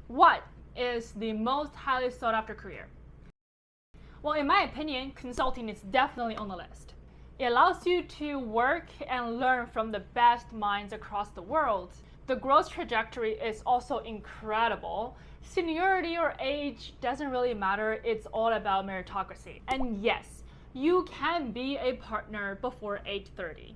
What is the most highly sought after career? Well, in my opinion, consulting is definitely on the list. It allows you to work and learn from the best minds across the world. The growth trajectory is also incredible. Seniority or age doesn't really matter, it's all about meritocracy. And yes, you can be a partner before age 30.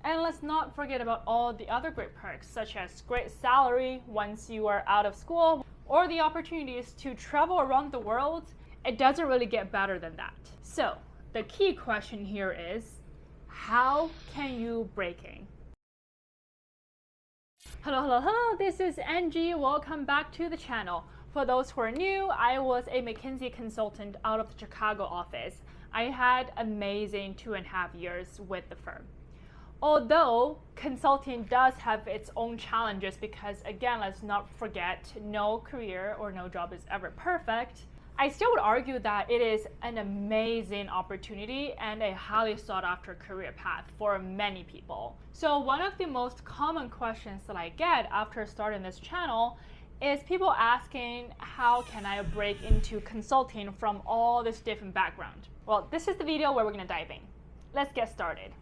And let's not forget about all the other great perks, such as great salary once you are out of school, or the opportunities to travel around the world. It doesn't really get better than that. So the key question here is, how can you break in? Hello, this is Angie. Welcome back to the channel. For those who are new, I was a McKinsey consultant out of the Chicago office. I had amazing 2.5 years with the firm. Although consulting does have its own challenges because, again, let's not forget, no career or no job is ever perfect, I still would argue that it is an amazing opportunity and a highly sought after career path for many people. So one of the most common questions that I get after starting this channel is people asking, how can I break into consulting from all this different background? Well, this is the video where we're gonna dive in. Let's get started.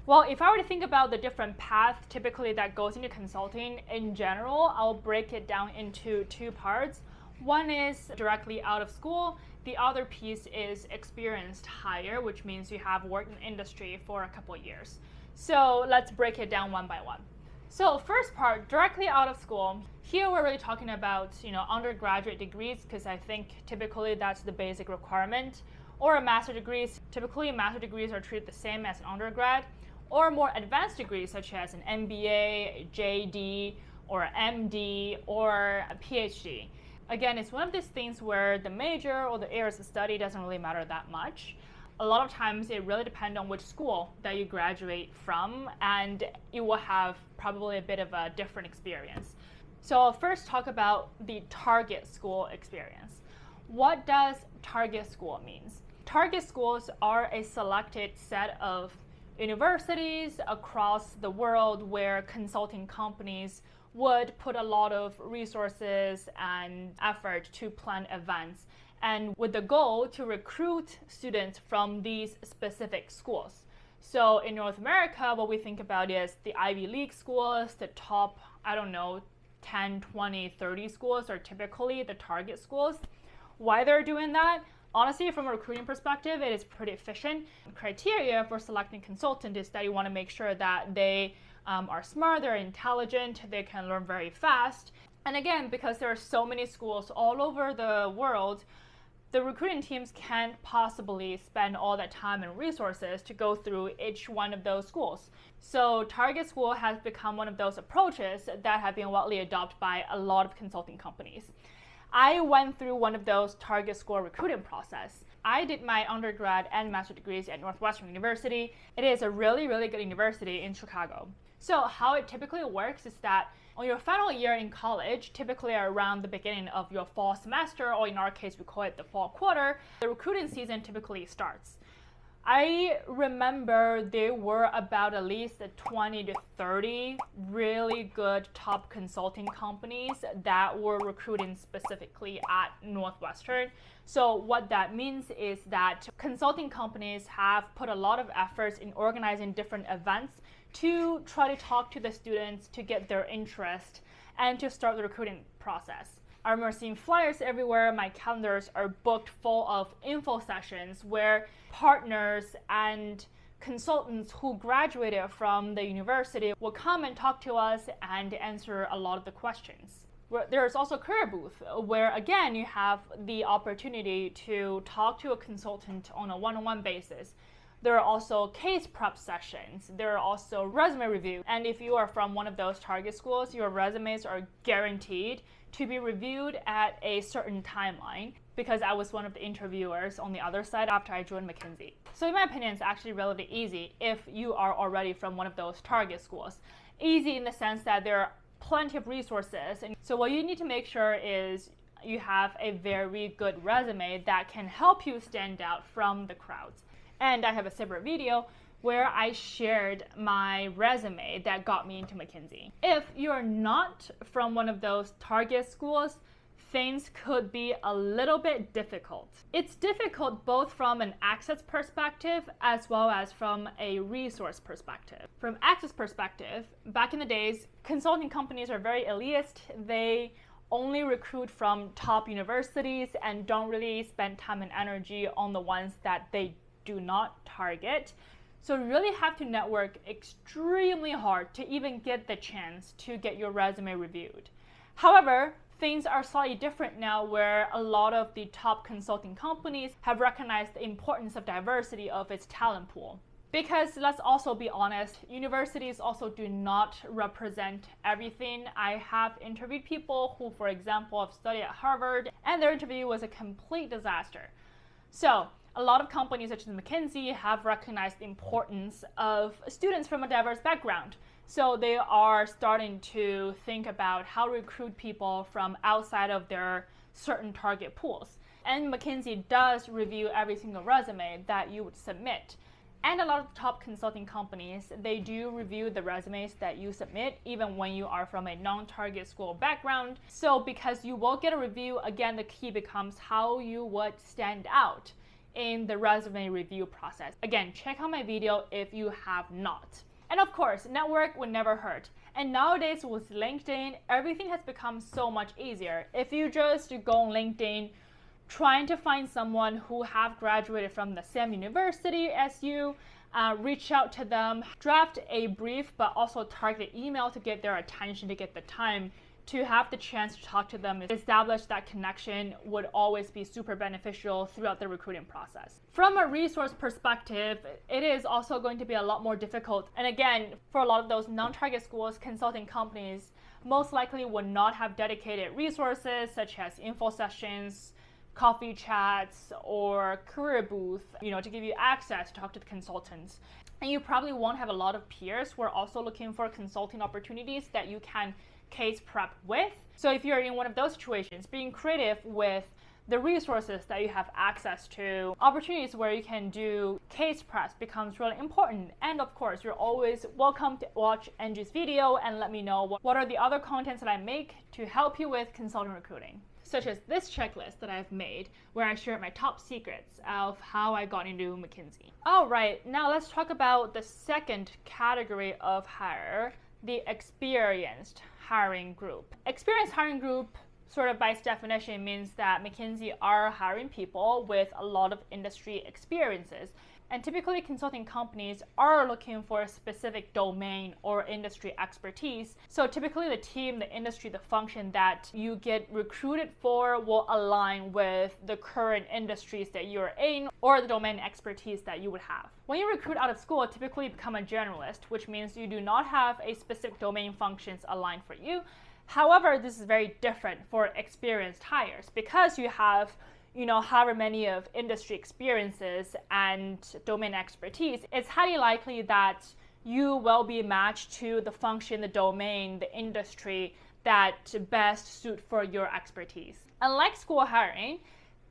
Well, if I were to think about the different paths typically that goes into consulting in general, I'll break it down into two parts. One is directly out of school. The other piece is experienced hire, which means you have worked in industry for a couple of years. So let's break it down one by one. So first part, directly out of school. Here we're really talking about, undergraduate degrees, because I think typically that's the basic requirement, or a master's degrees. Typically master's degrees are treated the same as an undergrad, or more advanced degrees such as an MBA, JD, or MD, or a PhD. Again, it's one of these things where the major or the areas of study doesn't really matter that much. A lot of times it really depends on which school that you graduate from, and you will have probably a bit of a different experience. So I'll first talk about the target school experience. What does target school means? Target schools are a selected set of universities across the world where consulting companies would put a lot of resources and effort to plan events, and with the goal to recruit students from these specific schools. So in North America, what we think about is the Ivy League schools, the top, 10, 20, 30 schools are typically the target schools. Why they're doing that? Honestly, from a recruiting perspective, it is pretty efficient. Criteria for selecting consultant is that you want to make sure that they are smart, they're intelligent, they can learn very fast. And again, because there are so many schools all over the world, the recruiting teams can't possibly spend all that time and resources to go through each one of those schools. So target school has become one of those approaches that have been widely adopted by a lot of consulting companies. I went through one of those target school recruiting process. I did my undergrad and master degrees at Northwestern University. It is a really, really good university in Chicago. So how it typically works is that on your final year in college, typically around the beginning of your fall semester, or in our case, we call it the fall quarter, the recruiting season typically starts. I remember there were about at least 20 to 30 really good top consulting companies that were recruiting specifically at Northwestern. So what that means is that consulting companies have put a lot of efforts in organizing different events to try to talk to the students to get their interest and to start the recruiting process. I remember seeing flyers everywhere. My calendars are booked full of info sessions where partners and consultants who graduated from the university will come and talk to us and answer a lot of the questions. There's also a career booth where, again, you have the opportunity to talk to a consultant on a one-on-one basis. There are also case prep sessions. There are also resume review. And if you are from one of those target schools, your resumes are guaranteed to be reviewed at a certain timeline, because I was one of the interviewers on the other side after I joined McKinsey. So in my opinion, it's actually relatively easy if you are already from one of those target schools. Easy in the sense that there are plenty of resources. And so what you need to make sure is you have a very good resume that can help you stand out from the crowds. And I have a separate video where I shared my resume that got me into McKinsey. If you're not from one of those target schools, things could be a little bit difficult. It's difficult both from an access perspective as well as from a resource perspective. From access perspective, back in the days, consulting companies are very elitist. They only recruit from top universities and don't really spend time and energy on the ones that they do not target. So you really have to network extremely hard to even get the chance to get your resume reviewed. However, things are slightly different now where a lot of the top consulting companies have recognized the importance of diversity of its talent pool. Because let's also be honest, universities also do not represent everything. I have interviewed people who, for example, have studied at Harvard and their interview was a complete disaster. So a lot of companies such as McKinsey have recognized the importance of students from a diverse background. So they are starting to think about how to recruit people from outside of their certain target pools. And McKinsey does review every single resume that you would submit. And a lot of top consulting companies, they do review the resumes that you submit even when you are from a non-target school background. So because you will get a review, again, the key becomes how you would stand out in the resume review process. Again, check out my video if you have not. And of course, network would never hurt. And nowadays with LinkedIn, everything has become so much easier. If you just go on LinkedIn, trying to find someone who have graduated from the same university as you, reach out to them, draft a brief, but also target email to get their attention, to get the time to have the chance to talk to them, establish that connection would always be super beneficial throughout the recruiting process. From a resource perspective, it is also going to be a lot more difficult. And again, for a lot of those non-target schools, consulting companies most likely would not have dedicated resources such as info sessions, coffee chats, or career booth, to give you access to talk to the consultants. And you probably won't have a lot of peers who are also looking for consulting opportunities that you can case prep with. So if you're in one of those situations, being creative with the resources that you have access to, opportunities where you can do case preps becomes really important. And of course, you're always welcome to watch Angie's video and let me know what are the other contents that I make to help you with consulting recruiting, such as this checklist that I've made where I share my top secrets of how I got into McKinsey. All right, now let's talk about the second category of hire, the experienced hiring group. Experienced hiring group, sort of by its definition, means that McKinsey are hiring people with a lot of industry experiences. And typically consulting companies are looking for a specific domain or industry expertise. So typically the team, the industry, the function that you get recruited for will align with the current industries that you're in or the domain expertise that you would have. When you recruit out of school, typically become a generalist, which means you do not have a specific domain functions aligned for you. However, this is very different for experienced hires because you have however many of industry experiences and domain expertise, it's highly likely that you will be matched to the function, the domain, the industry that best suit for your expertise. Unlike school hiring,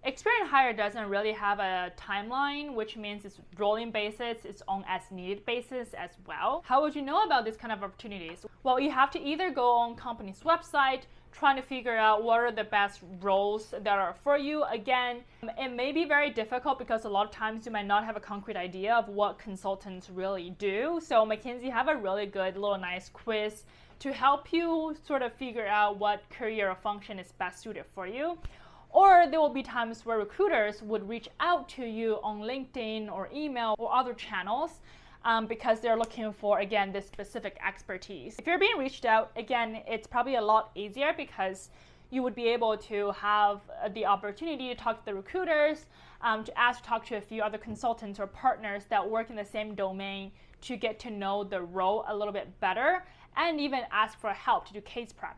experienced hire doesn't really have a timeline, which means it's rolling basis, it's on as needed basis as well. How would you know about this kind of opportunities? Well, you have to either go on company's website, trying to figure out what are the best roles that are for you. Again, it may be very difficult because a lot of times you might not have a concrete idea of what consultants really do. So McKinsey have a really good little nice quiz to help you sort of figure out what career or function is best suited for you. Or there will be times where recruiters would reach out to you on LinkedIn or email or other channels because they're looking for, again, this specific expertise. If you're being reached out, again, it's probably a lot easier because you would be able to have the opportunity to talk to the recruiters, to talk to a few other consultants or partners that work in the same domain to get to know the role a little bit better and even ask for help to do case prep.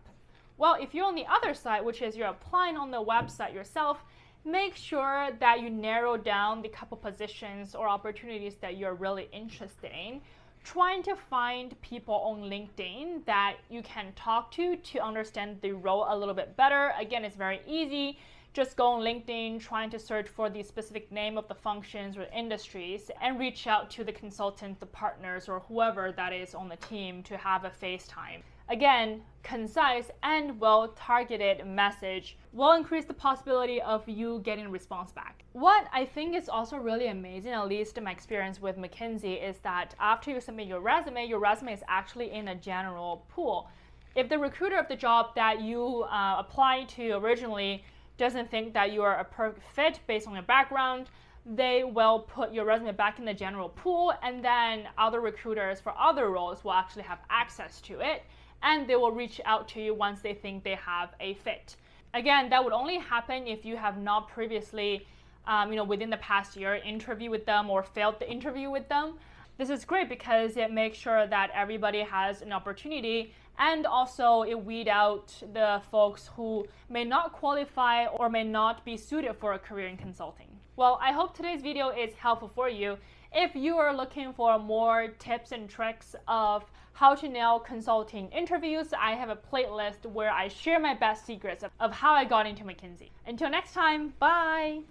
Well, if you're on the other side, which is you're applying on the website yourself, make sure that you narrow down the couple positions or opportunities that you're really interested in. Trying to find people on LinkedIn that you can talk to understand the role a little bit better. Again, it's very easy. just go on LinkedIn, trying to search for the specific name of the functions or industries, and reach out to the consultant, the partners, or whoever that is on the team to have a FaceTime. Again, concise and well-targeted message will increase the possibility of you getting a response back. What I think is also really amazing, at least in my experience with McKinsey, is that after you submit your resume is actually in a general pool. If the recruiter of the job that you applied to originally doesn't think that you are a perfect fit based on your background, they will put your resume back in the general pool, and then other recruiters for other roles will actually have access to it, and they will reach out to you once they think they have a fit. Again, that would only happen if you have not previously, within the past year, interviewed with them or failed the interview with them. This is great because it makes sure that everybody has an opportunity, and also it weed out the folks who may not qualify or may not be suited for a career in consulting. Well, I hope today's video is helpful for you. If you are looking for more tips and tricks of how to nail consulting interviews, I have a playlist where I share my best secrets of how I got into McKinsey. Until next time, bye!